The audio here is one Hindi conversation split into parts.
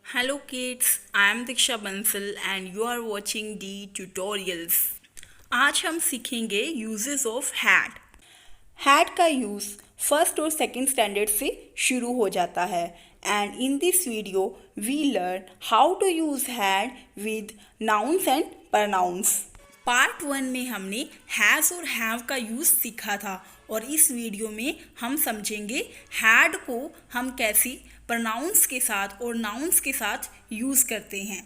Hello kids, I am Diksha Bansal and you are watching D tutorials. आज हम सीखेंगे यूजेस ऑफ हैड। हैड का यूज़ फर्स्ट और सेकंड स्टैंडर्ड से शुरू हो जाता है and in this video we learn how to use had with nouns and pronouns. Part 1 में हमने हैज़ और हैव का यूज़ सीखा था और इस वीडियो में हम समझेंगे हैड को हम कैसी प्रनाउंस के साथ और नाउन्स के साथ यूज़ करते हैं।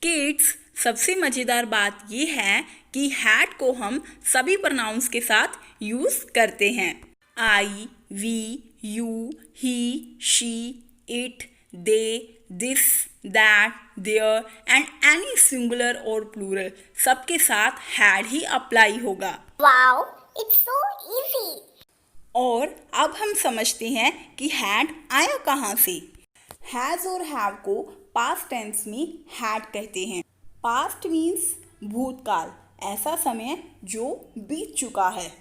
किड्स, सबसे मज़ेदार बात यह है कि हैड को हम सभी प्रनाउंस के साथ यूज़ करते हैं। I, we, you, he, she, it, they, this, that, there and any singular और प्लूरल सबके साथ हैड ही अप्लाई होगा। Wow, it's so easy. और अब हम समझते हैं कि हैड आया कहाँ से। हैज़ और हैव को पास्ट टेंस में हैड कहते हैं। पास्ट मीन्स भूतकाल, ऐसा समय जो बीत चुका है।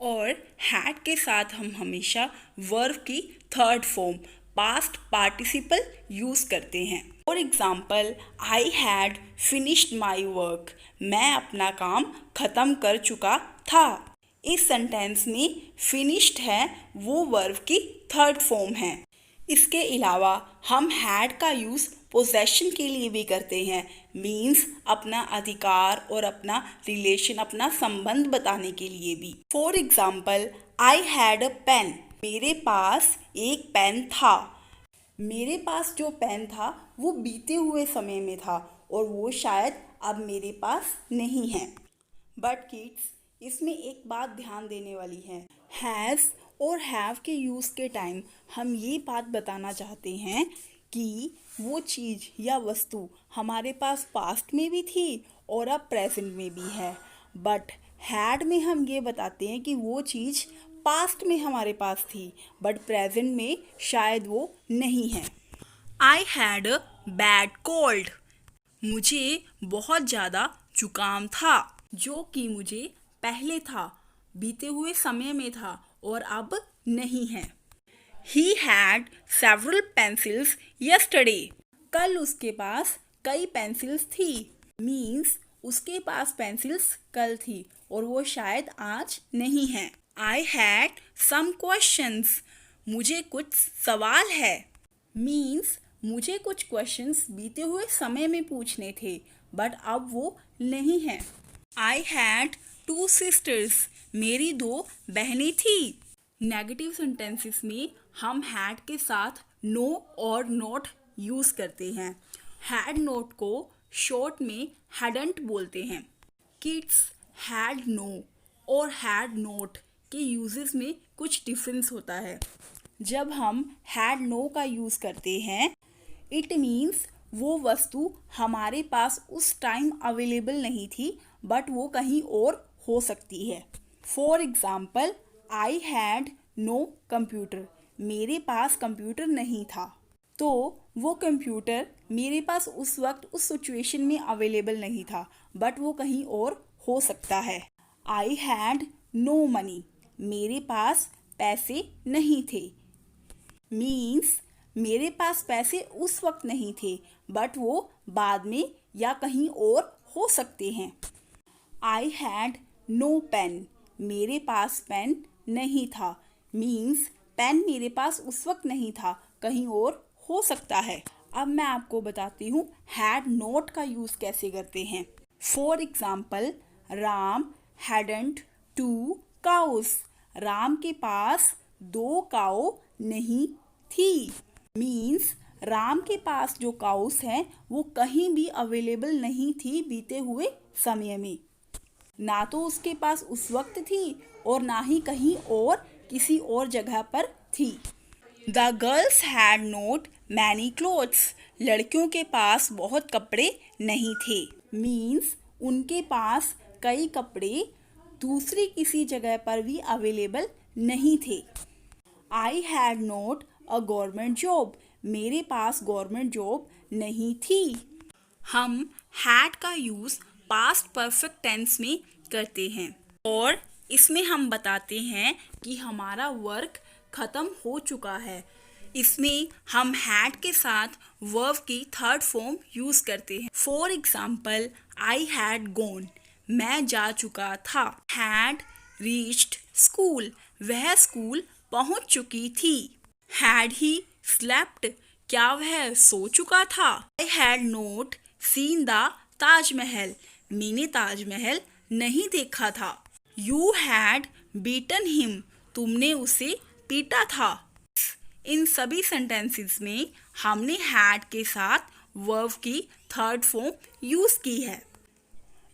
और हैड के साथ हम हमेशा वर्ब की third form past participle use करते हैं। For example, I had finished my work, मैं अपना काम ख़त्म कर चुका था। इस सेंटेंस में फिनिश्ड है वो वर्ब की थर्ड फॉर्म है। इसके अलावा हम हैड का यूज़ पोजेशन के लिए भी करते हैं, मीन्स अपना अधिकार और अपना रिलेशन, अपना संबंध बताने के लिए भी। For example, I had a pen, मेरे पास एक पेन था। मेरे पास जो पेन था वो बीते हुए समय में था और वो शायद अब मेरे पास नहीं है। बट किड्स, इसमें एक बात ध्यान देने वाली है। हैज़ और हैव के यूज़ के टाइम हम ये बात बताना चाहते हैं कि वो चीज़ या वस्तु हमारे पास पास्ट में भी थी और अब प्रेजेंट में भी है। बट हैड में हम ये बताते हैं कि वो चीज़ पास्ट में हमारे पास थी बट प्रेजेंट में शायद वो नहीं है। आई हैड अ बैड कोल्ड, मुझे बहुत ज़्यादा जुकाम था, जो कि मुझे पहले था, बीते हुए समय में था और अब नहीं है। He had several pencils yesterday, कल उसके पास कई पेंसिल्स थी, मीन्स उसके पास पेंसिल्स कल थी और वो शायद आज नहीं है। I had some questions, मुझे कुछ सवाल है, मीन्स मुझे क्वेश्चंस क्वेश्चंस बीते हुए समय में पूछने थे बट अब वो नहीं है। I had 2 sisters, मेरी 2 बहनें थी। नेगेटिव सेंटेंसेस में हम हैड के साथ नो और नॉट यूज़ करते हैं। हैड नॉट को शॉर्ट में हैडंट बोलते हैं। किड्स, हैड नो और हैड नॉट के यूजेस में कुछ डिफरेंस होता है। जब हम हैड नो का यूज़ करते हैं, इट मीन्स वो वस्तु हमारे पास उस टाइम अवेलेबल नहीं थी बट वो कहीं और हो सकती है। For example, I had no computer, मेरे पास कंप्यूटर नहीं था। तो वो कंप्यूटर मेरे पास उस वक्त उस सिचुएशन में अवेलेबल नहीं था बट वो कहीं और हो सकता है। आई हैड नो मनी, मेरे पास पैसे नहीं थे, मीन्स मेरे पास पैसे उस वक्त नहीं थे बट वो बाद में या कहीं और हो सकते हैं। आई हैड नो पेन, मेरे पास पेन नहीं था, मीन्स पेन मेरे पास उस वक्त नहीं था, कहीं और हो सकता है। अब मैं आपको बताती हूँ हैड नॉट का यूज़ कैसे करते हैं। For example, Ram hadn't 2 cows, Ram के पास 2 काऊ नहीं थी, मीन्स राम के पास जो काउस हैं वो कहीं भी अवेलेबल नहीं थी बीते हुए समय में, ना तो उसके पास उस वक्त थी और ना ही कहीं और किसी और जगह पर थी। The girls had not many clothes, लड़कियों के पास बहुत कपड़े नहीं थे, मीन्स उनके पास कई कपड़े दूसरी किसी जगह पर भी अवेलेबल नहीं थे। I had not a government job, मेरे पास गवर्नमेंट जॉब नहीं थी। हम हैड का यूज़ पास्ट परफेक्ट टेंस में करते हैं और इसमें हम बताते हैं कि हमारा वर्क ख़त्म हो चुका है, इसमें हम हैड के साथ वर्ब की थर्ड फॉर्म यूज करते हैं. For example, I had gone, मैं जा चुका था. हैड रीच्ड स्कूल, वह स्कूल पहुंच चुकी थी. हैड ही स्लेप्ट, क्या वह सो चुका था. I had not seen the Taj Mahal, मैंने ताजमहल नहीं देखा था. यू हैड बीटन हिम, तुमने उसे पीटा था. इन सभी सेंटेंसेस में हमने हैड के साथ वर्ब की थर्ड फॉर्म यूज की है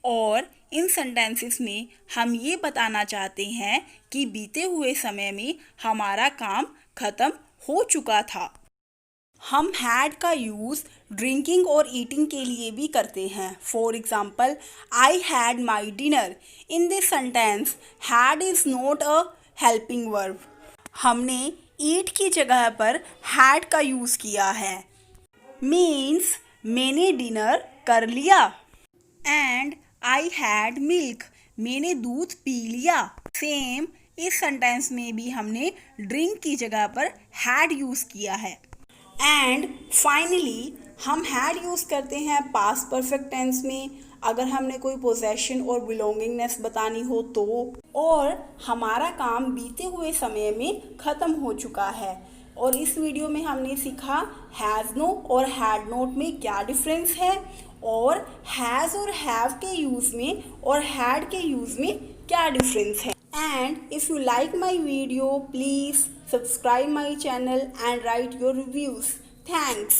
और इन सेंटेंसेस में हम ये बताना चाहते हैं कि बीते हुए समय में हमारा काम खत्म हो चुका था. हम हैड का यूज़ ड्रिंकिंग और ईटिंग के लिए भी करते हैं. For example, I had my dinner. In this sentence had is not a helping verb. हमने ईट की जगह पर हैड का यूज़ किया है. मीन्स मैंने डिनर कर लिया. एंड आई हैड मिल्क, मैंने दूध पी लिया. सेम इस सेंटेंस में भी हमने ड्रिंक की जगह पर हैड यूज़ किया है. एंड फाइनली हम हैड यूज़ करते हैं पास्ट परफेक्ट टेंस में अगर हमने कोई पोजेशन और बिलोंगिंगनेस बतानी हो तो, और हमारा काम बीते हुए समय में ख़त्म हो चुका है. और इस वीडियो में हमने सीखा हैज़ नो और हैड नोट में क्या डिफरेंस है और हैज़ और हैव के यूज़ में और हैड के यूज़ में क्या डिफरेंस है. And if you like my video, please subscribe my channel and write your reviews. Thanks.